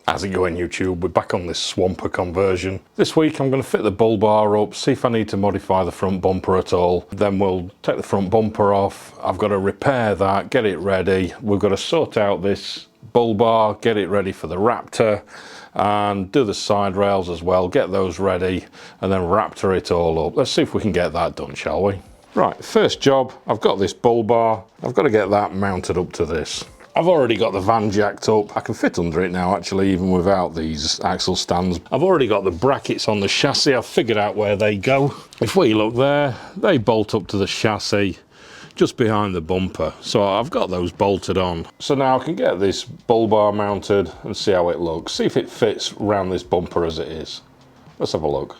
How's it going, YouTube? We're back on this Swamper conversion. This week I'm going to fit the bull bar up, see if I need to modify the front bumper at all. Then we'll take the front bumper off. I've got to repair that, get it ready. We've got to sort out this bull bar, get it ready for the Raptor, and do the side rails as well, get those ready, and then Raptor it all up. Let's see if we can get that done, shall we? Right, first job, I've got this bull bar. I've got to get that mounted up to this. I've already got the van jacked up. I can fit under it now, actually, even without these axle stands. I've already got the brackets on the chassis. I've figured out where they go. If we look there, they bolt up to the chassis just behind the bumper. So I've got those bolted on. So now I can get this bull bar mounted and see how it looks. See if it fits around this bumper as it is. Let's have a look.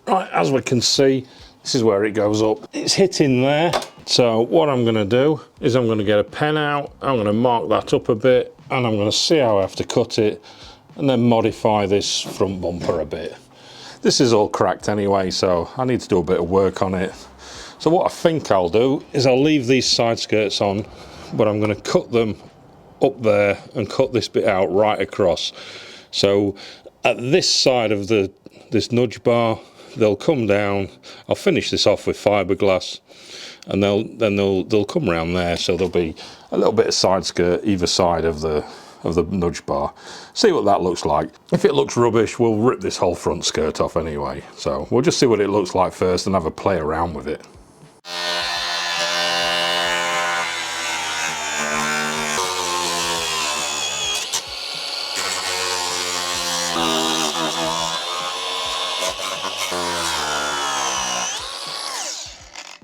Right, as we can see, this is where it goes up. It's hitting there. So what I'm going to do is I'm going to get a pen out, I'm going to mark that up a bit, and I'm going to see how I have to cut it and then modify this front bumper a bit. This is all cracked anyway, so I need to do a bit of work on it. So what I think I'll do is I'll leave these side skirts on, but I'm going to cut them up there and cut this bit out right across. So at this side of this nudge bar, they'll come down. I'll finish this off with fiberglass, and they'll come around there, so there'll be a little bit of side skirt either side of the nudge bar. See what that looks like. If it looks rubbish, we'll rip this whole front skirt off anyway. So we'll just see what it looks like first and have a play around with it.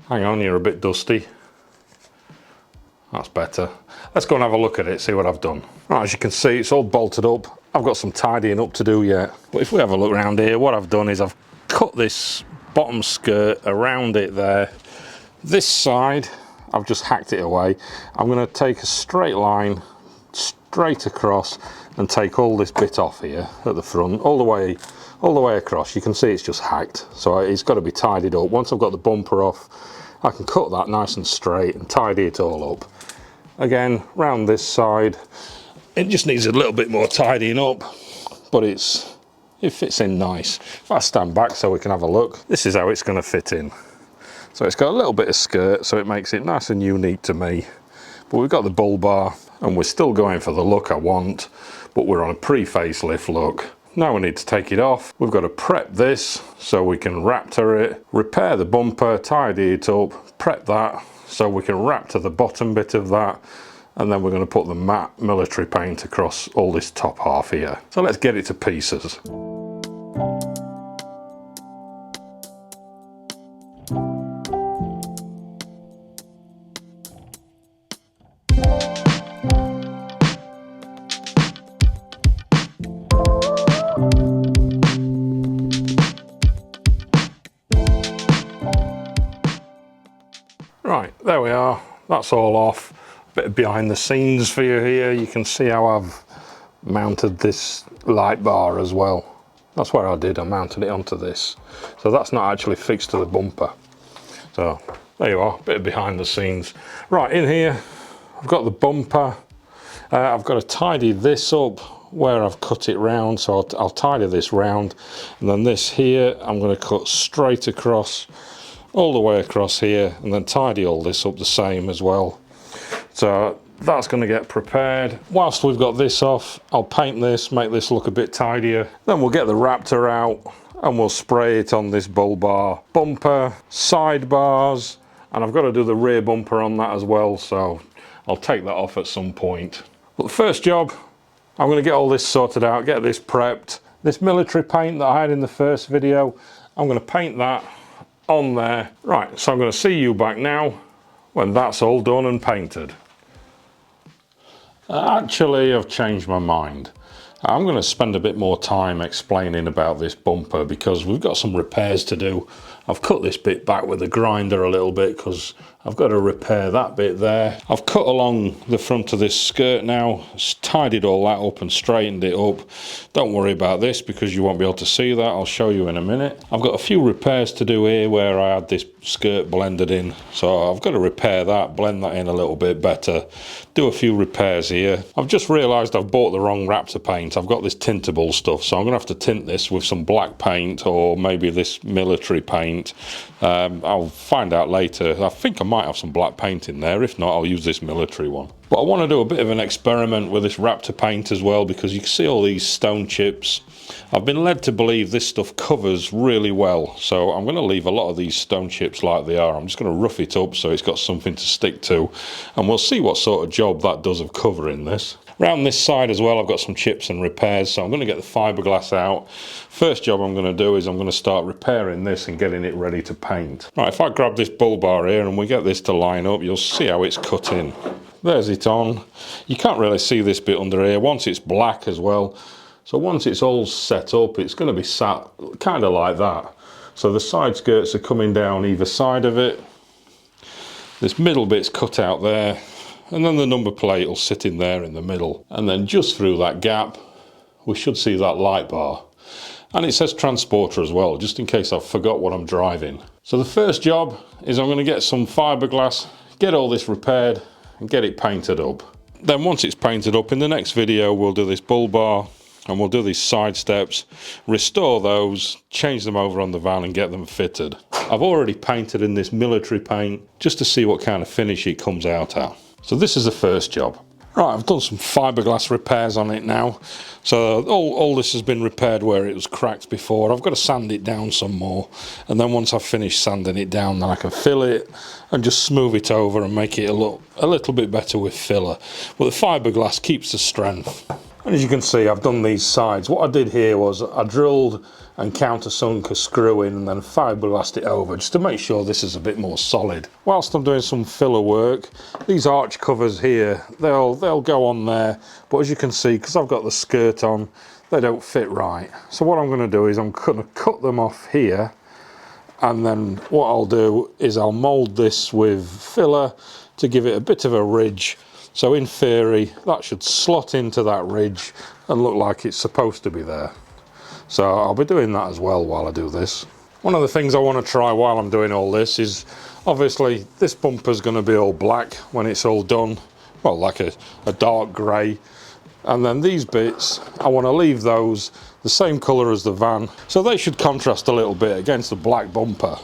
Hang on, you're a bit dusty. That's better. Let's go and have a look at it, see what I've done. Right, as you can see, it's all bolted up. I've got some tidying up to do yet. But if we have a look around here, what I've done is I've cut this bottom skirt around it there. This side, I've just hacked it away. I'm going to take a straight line straight across and take all this bit off here at the front, all the way across. You can see it's just hacked, so it's got to be tidied up. Once I've got the bumper off, I can cut that nice and straight and tidy it all up. Again, round this side, it just needs a little bit more tidying up, but it fits in nice. If I stand back so we can have a look, this is how it's going to fit in. So it's got a little bit of skirt, so it makes it nice and unique to me. But we've got the bull bar, and we're still going for the look I want, but we're on a pre-facelift look. Now we need to take it off. We've got to prep this so we can Raptor it, repair the bumper, tidy it up, prep that so we can Raptor the bottom bit of that, and then we're going to put the matte military paint across all this top half here. So let's get it to pieces. Right, there we are, that's all off. A bit of behind the scenes for you here. You can see how I've mounted this light bar as well. That's where I did, I mounted it onto this. So that's not actually fixed to the bumper. So there you are, a bit of behind the scenes. Right, in here, I've got the bumper. I've got to tidy this up where I've cut it round, so I'll tidy this round. And then this here, I'm going to cut straight across, all the way across here, and then tidy all this up the same as well. So that's going to get prepared. Whilst we've got this off, I'll paint this, make this look a bit tidier. Then we'll get the Raptor out and we'll spray it on this bull bar, bumper, side bars, and I've got to do the rear bumper on that as well, so I'll take that off at some point. But the first job, I'm going to get all this sorted out, get this prepped. This military paint that I had in the first video, I'm going to paint that on there. Right, so I'm going to see you back now when that's all done and painted. Actually, I've changed my mind. I'm going to spend a bit more time explaining about this bumper because we've got some repairs to do I've cut this bit back with the grinder a little bit because I've got to repair that bit there. I've cut along the front of this skirt now, tidied all that up and straightened it up. Don't worry about this because you won't be able to see that. I'll show you in a minute. I've got a few repairs to do here where I had this skirt blended in. So I've got to repair that, blend that in a little bit better, do a few repairs here. I've just realised I've bought the wrong Raptor paint. I've got this tintable stuff, so I'm going to have to tint this with some black paint or maybe this military paint. I'll find out later. I think I might have some black paint in there. If not, I'll use this military one. But I want to do a bit of an experiment with this Raptor paint as well, because you can see all these stone chips. I've been led to believe this stuff covers really well, so I'm going to leave a lot of these stone chips like they are. I'm just going to rough it up so it's got something to stick to, and we'll see what sort of job that does of covering this. Around this side as well, I've got some chips and repairs, so I'm going to get the fiberglass out. First job I'm going to do is I'm going to start repairing this and getting it ready to paint. Right, if I grab this bull bar here and we get this to line up, you'll see how it's cut in. There's it on. You can't really see this bit under here once it's black as well. So once it's all set up, it's going to be sat kind of like that. So the side skirts are coming down either side of it. This middle bit's cut out there, and then the number plate will sit in there in the middle. And then just through that gap, we should see that light bar. And it says transporter as well, just in case I forgot what I'm driving. So the first job is I'm going to get some fiberglass, get all this repaired, and get it painted up. Then once it's painted up, in the next video we'll do this bull bar and we'll do these side steps, restore those, change them over on the van and get them fitted. I've already painted in this military paint just to see what kind of finish it comes out at. So this is the first job. Right, I've done some fiberglass repairs on it now. So all this has been repaired where it was cracked before. I've got to sand it down some more. And then once I've finished sanding it down, then I can fill it and just smooth it over and make it look a little bit better with filler. But the fiberglass keeps the strength. And as you can see, I've done these sides. What I did here was I drilled and countersunk a screw in and then fiberglassed it over just to make sure this is a bit more solid. Whilst I'm doing some filler work, these arch covers here, they'll go on there, but as you can see, because I've got the skirt on, they don't fit right. So what I'm going to do is I'm going to cut them off here, and then what I'll do is I'll mould this with filler to give it a bit of a ridge. So in theory, that should slot into that ridge and look like it's supposed to be there. So I'll be doing that as well while I do this. One of the things I want to try while I'm doing all this is, obviously this bumper's going to be all black when it's all done, well, like a dark grey. And then these bits, I want to leave those the same colour as the van, so they should contrast a little bit against the black bumper.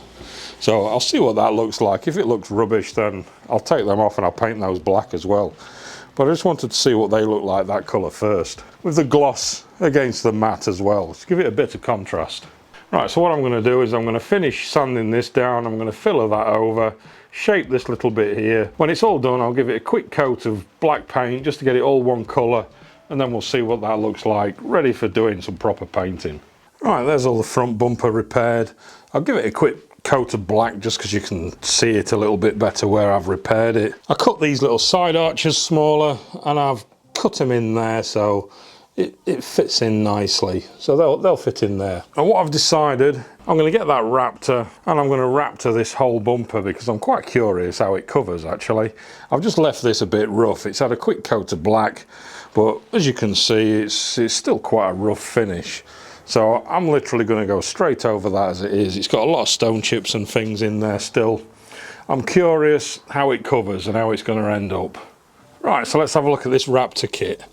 So I'll see what that looks like. If it looks rubbish, then I'll take them off and I'll paint those black as well. But I just wanted to see what they look like that colour first, with the gloss against the matte as well, just give it a bit of contrast. Right, so what I'm going to do is I'm going to finish sanding this down, I'm going to filler that over, shape this little bit here. When it's all done, I'll give it a quick coat of black paint just to get it all one colour, and then we'll see what that looks like, ready for doing some proper painting. Right, there's all the front bumper repaired. I'll give it a quick coat of black just because you can see it a little bit better where I've repaired it. I cut these little side arches smaller and I've cut them in there so it fits in nicely, so they'll fit in there. And what I've decided, I'm going to get that Raptor and I'm going to Raptor this whole bumper because I'm quite curious how it covers actually. I've just left this a bit rough. It's had a quick coat of black, but as you can see it's still quite a rough finish. So I'm literally going to go straight over that as it is. It's got a lot of stone chips and things in there still. I'm curious how it covers and how it's going to end up. Right, so let's have a look at this Raptor kit.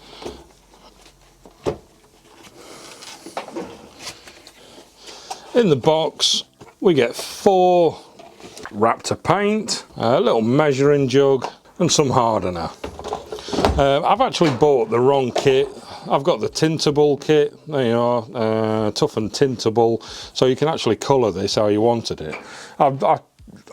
In the box we get 4 Raptor paint, a little measuring jug and some hardener. I've actually bought the wrong kit. I've got the tintable kit, there you are, tough and tintable, so you can actually colour this how you wanted it.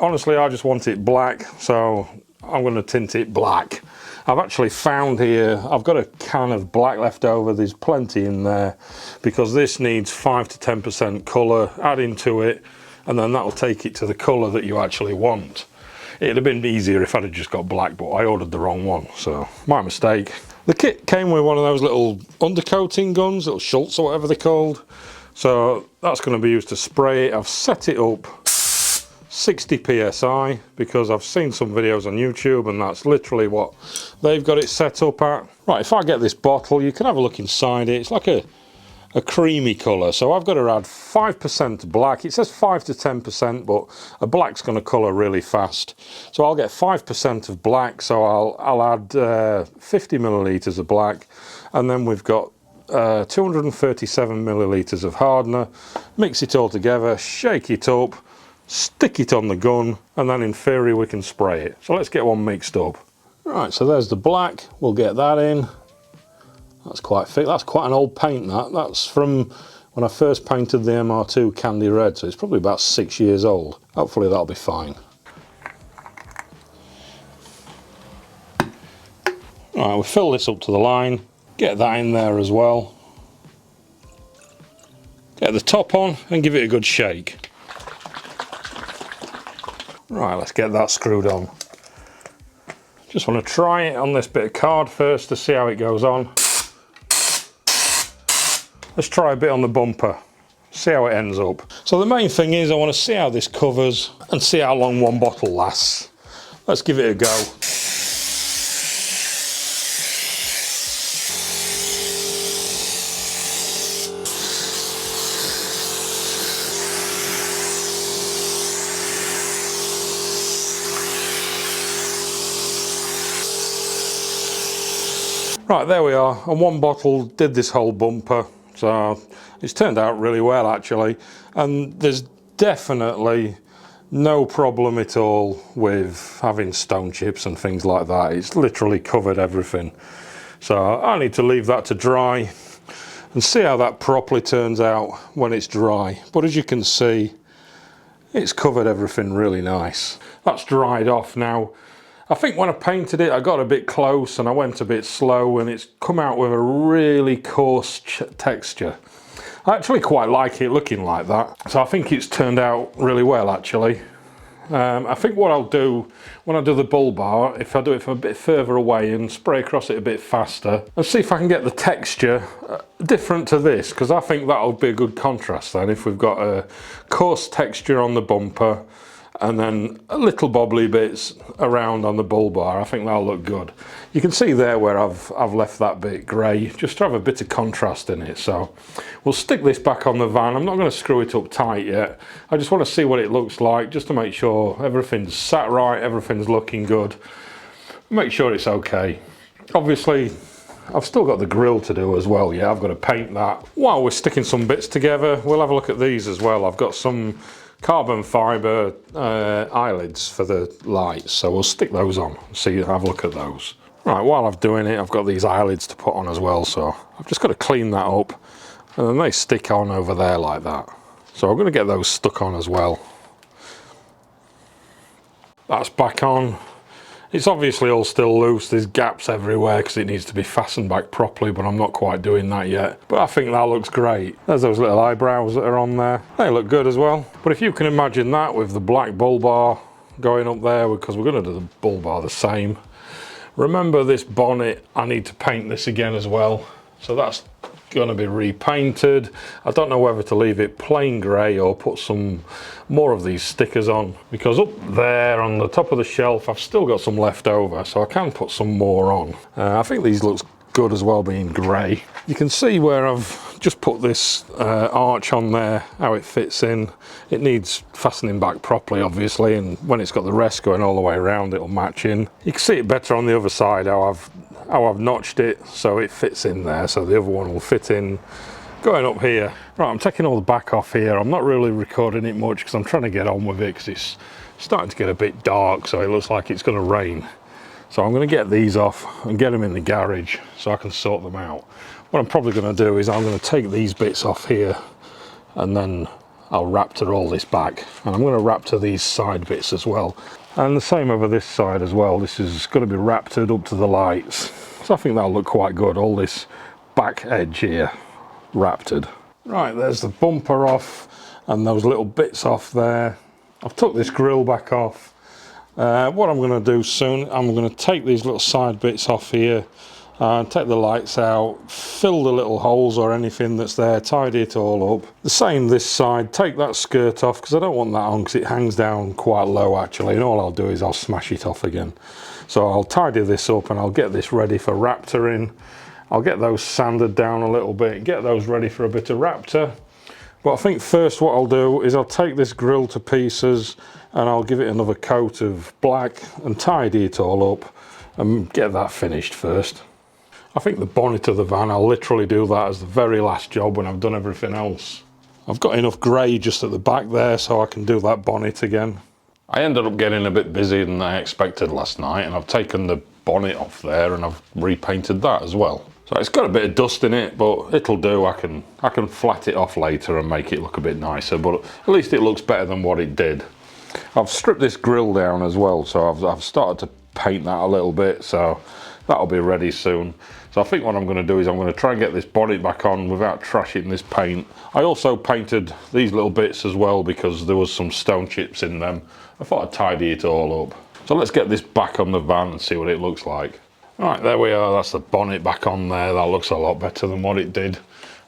Honestly, I just want it black, so I'm going to tint it black. I've actually found here, I've got a can of black left over, there's plenty in there, because this needs 5 to 10% colour, add into it, and then that'll take it to the colour that you actually want. It'd have been easier if I'd have just got black, but I ordered the wrong one, so my mistake. The kit came with one of those little undercoating guns, little Schultz or whatever they're called. So that's going to be used to spray it. I've set it up 60 psi, because I've seen some videos on YouTube and that's literally what they've got it set up at. Right, if I get this bottle, you can have a look inside it. It's like a creamy colour, so I've got to add 5% black. It says 5 to 10%, but a black's going to colour really fast. So I'll get 5% of black, so I'll add 50 millilitres of black, and then we've got 237 millilitres of hardener. Mix it all together, shake it up, stick it on the gun, and then in theory we can spray it. So let's get one mixed up. Right, so there's the black, we'll get that in. That's quite thick, that's quite an old paint that. That's from when I first painted the MR2 Candy Red, so it's probably about 6 years old. Hopefully that'll be fine. Right, we'll fill this up to the line, get that in there as well. Get the top on and give it a good shake. Right, let's get that screwed on. Just want to try it on this bit of card first to see how it goes on. Let's try a bit on the bumper, see how it ends up. So the main thing is I want to see how this covers and see how long one bottle lasts. Let's give it a go. Right, there we are, and one bottle did this whole bumper, so it's turned out really well actually, and there's definitely no problem at all with having stone chips and things like that. It's literally covered everything. So I need to leave that to dry and see how that properly turns out when it's dry. But as you can see, it's covered everything really nice. That's dried off now. I think when I painted it, I got a bit close and I went a bit slow, and it's come out with a really coarse texture. I actually quite like it looking like that. So I think it's turned out really well actually. I think what I'll do when I do the bull bar, if I do it from a bit further away and spray across it a bit faster, and see if I can get the texture different to this, because I think that'll be a good contrast then if we've got a coarse texture on the bumper and then a little bobbly bits around on the bull bar. I think that'll look good. You can see there where I've left that bit grey, just to have a bit of contrast in it. So we'll stick this back on the van. I'm not going to screw it up tight yet. I just want to see what it looks like, just to make sure everything's sat right, everything's looking good. Make sure it's okay. Obviously, I've still got the grille to do as well. Yeah, I've got to paint that. While we're sticking some bits together, we'll have a look at these as well. I've got some carbon fibre eyelids for the lights, so we'll stick those on and see, have a look at those. Right, while I'm doing it, I've got these eyelids to put on as well, so I've just got to clean that up, and then they stick on over there like that. So I'm going to get those stuck on as well. That's back on. It's obviously all still loose, there's gaps everywhere because it needs to be fastened back properly, but I'm not quite doing that yet. But I think that looks great. There's those little eyebrows that are on there. They look good as well. But if you can imagine that with the black bull bar going up there, because we're going to do the bull bar the same. Remember this bonnet, I need to paint this again as well. So that's going to be repainted. I don't know whether to leave it plain grey or put some more of these stickers on, because up there on the top of the shelf I've still got some left over, so I can put some more on. I think these looks good as well being grey. You can see where I've just put this arch on there, how it fits in. It needs fastening back properly obviously, and when it's got the rest going all the way around it'll match in. You can see it better on the other side, how I've notched it so it fits in there, so the other one will fit in going up here. Right, I'm taking all the back off here. I'm not really recording it much because I'm trying to get on with it because it's starting to get a bit dark, so it looks like it's going to rain. So I'm going to get these off and get them in the garage so I can sort them out. What I'm probably going to do is I'm going to take these bits off here and then I'll Raptor all this back, and I'm going to Raptor these side bits as well. And the same over this side as well. This is going to be Raptored up to the lights. So I think that'll look quite good, all this back edge here Raptored. Right, there's the bumper off and those little bits off there. I've took this grille back off. What I'm going to do soon, I'm going to take these little side bits off here Take the lights out, fill the little holes or anything that's there, tidy it all up. The same this side, take that skirt off because I don't want that on because it hangs down quite low actually, and all I'll do is I'll smash it off again. So I'll tidy this up and I'll get this ready for Raptoring. I'll get those sanded down a little bit, get those ready for a bit of Raptor. But I think first what I'll do is I'll take this grill to pieces and I'll give it another coat of black and tidy it all up and get that finished first. I think the bonnet of the van, I'll literally do that as the very last job when I've done everything else. I've got enough grey just at the back there so I can do that bonnet again. I ended up getting a bit busier than I expected last night, and I've taken the bonnet off there and I've repainted that as well. So it's got a bit of dust in it, but it'll do. I can flat it off later and make it look a bit nicer, but at least it looks better than what it did. I've stripped this grill down as well, so I've started to paint that a little bit, so that'll be ready soon. So I think what I'm going to do is I'm going to try and get this bonnet back on without trashing this paint. I also painted these little bits as well because there was some stone chips in them. I thought I'd tidy it all up. So let's get this back on the van and see what it looks like. Right, there we are, that's the bonnet back on there. That looks a lot better than what it did.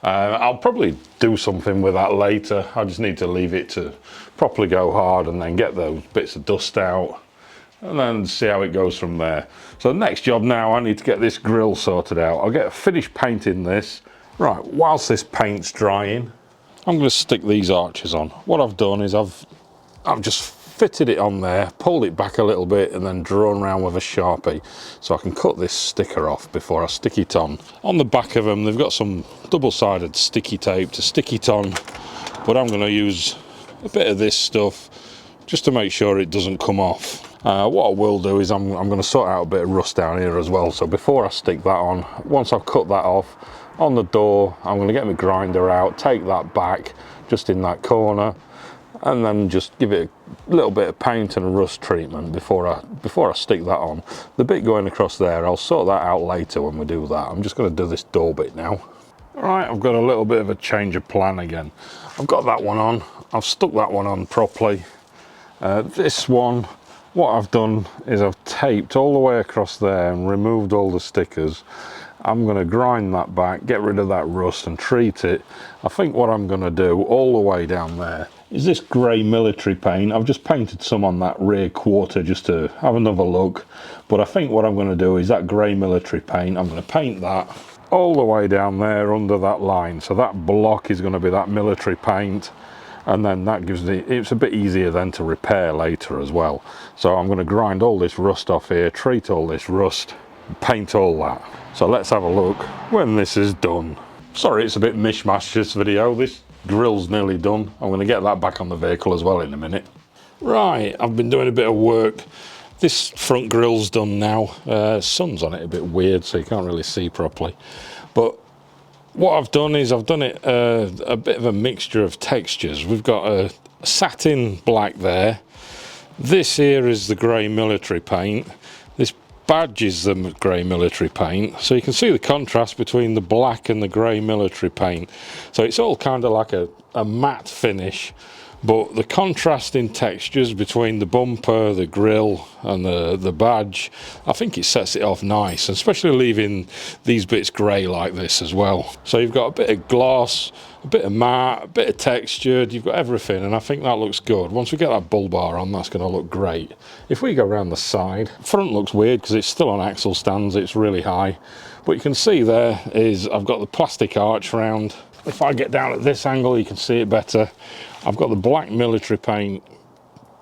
I'll probably do something with that later. I just need to leave it to properly go hard and then get those bits of dust out and then see how it goes from there. So the next job now, I need to get this grill sorted out. I'll get finished painting this. Right, whilst this paint's drying, I'm going to stick these arches on. What I've done is I've just fitted it on there, pulled it back a little bit and then drawn around with a Sharpie so I can cut this sticker off before I stick it on. On the back of them, they've got some double-sided sticky tape to stick it on, but I'm going to use a bit of this stuff just to make sure it doesn't come off. What I will do is I'm going to sort out a bit of rust down here as well, so before I stick that on, once I've cut that off, on the door I'm going to get my grinder out, take that back just in that corner and then just give it a little bit of paint and rust treatment before I stick that on. The bit going across there, I'll sort that out later when we do that. I'm just going to do this door bit now. Alright, I've got a little bit of a change of plan again. I've got that one on, I've stuck that one on properly. This one, what I've done is I've taped all the way across there and removed all the stickers. I'm going to grind that back, get rid of that rust and treat it. I think what I'm going to do all the way down there is this grey military paint. I've just painted some on that rear quarter just to have another look, but I think what I'm going to do is that grey military paint, I'm going to paint that all the way down there under that line. So that block is going to be that military paint, and then that gives it's a bit easier then to repair later as well. So I'm going to grind all this rust off here, treat all this rust, paint all that. So let's have a look when this is done. Sorry it's a bit mishmash this video, this grill's nearly done. I'm going to get that back on the vehicle as well in a minute. Right, I've been doing a bit of work. This front grill's done now. Sun's on it a bit weird so you can't really see properly. But what I've done is I've done it a bit of a mixture of textures. We've got a satin black there. This here is the grey military paint. This badge is the grey military paint. So you can see the contrast between the black and the grey military paint. So it's all kind of like a matte finish, but the contrast in textures between the bumper, the grille and the badge, I think it sets it off nice, especially leaving these bits grey like this as well. So you've got a bit of gloss, a bit of matte, a bit of textured, you've got everything, and I think that looks good. Once we get that bull bar on, that's going to look great. If we go around the side, front looks weird because it's still on axle stands, it's really high, but you can see there is I've got the plastic arch round. If I get down at this angle you can see it better. I've got the black military paint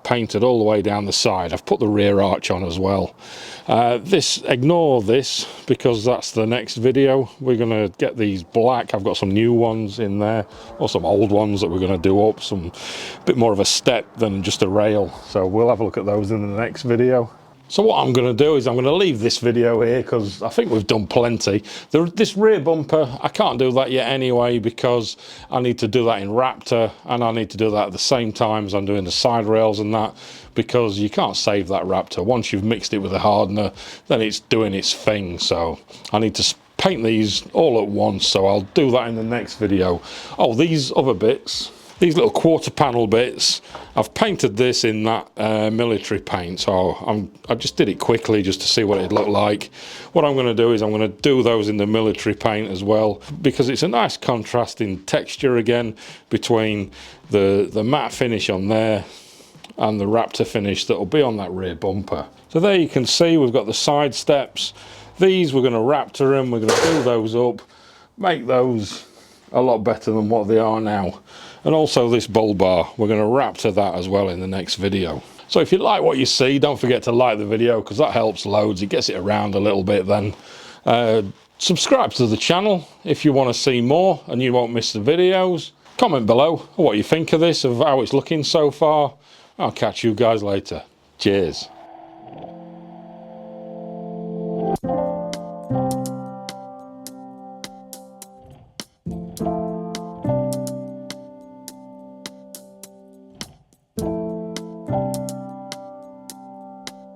painted all the way down the side. I've put the rear arch on as well. Ignore this because that's the next video. We're going to get these black. I've got some new ones in there, or some old ones that we're going to do up, some bit more of a step than just a rail. So we'll have a look at those in the next video. So what I'm going to do is I'm going to leave this video here because I think we've done plenty. This rear bumper, I can't do that yet anyway because I need to do that in Raptor, and I need to do that at the same time as I'm doing the side rails and that, because you can't save that Raptor. Once you've mixed it with a hardener, then it's doing its thing. So I need to paint these all at once, so I'll do that in the next video. Oh, these other bits, These little quarter panel bits, I've painted this in that military paint, so I just did it quickly just to see what it'd look like. What I'm going to do is I'm going to do those in the military paint as well, because it's a nice contrasting texture again between the matte finish on there and the Raptor finish that will be on that rear bumper. So there you can see we've got the side steps. These we're going to Raptor them, we're going to do those up, make those a lot better than what they are now. And also this bull bar, we're going to Raptor that as well in the next video. So if you like what you see, don't forget to like the video, because that helps loads. It gets it around a little bit then. Subscribe to the channel if you want to see more and you won't miss the videos. Comment below what you think of this, of how it's looking so far. I'll catch you guys later. Cheers.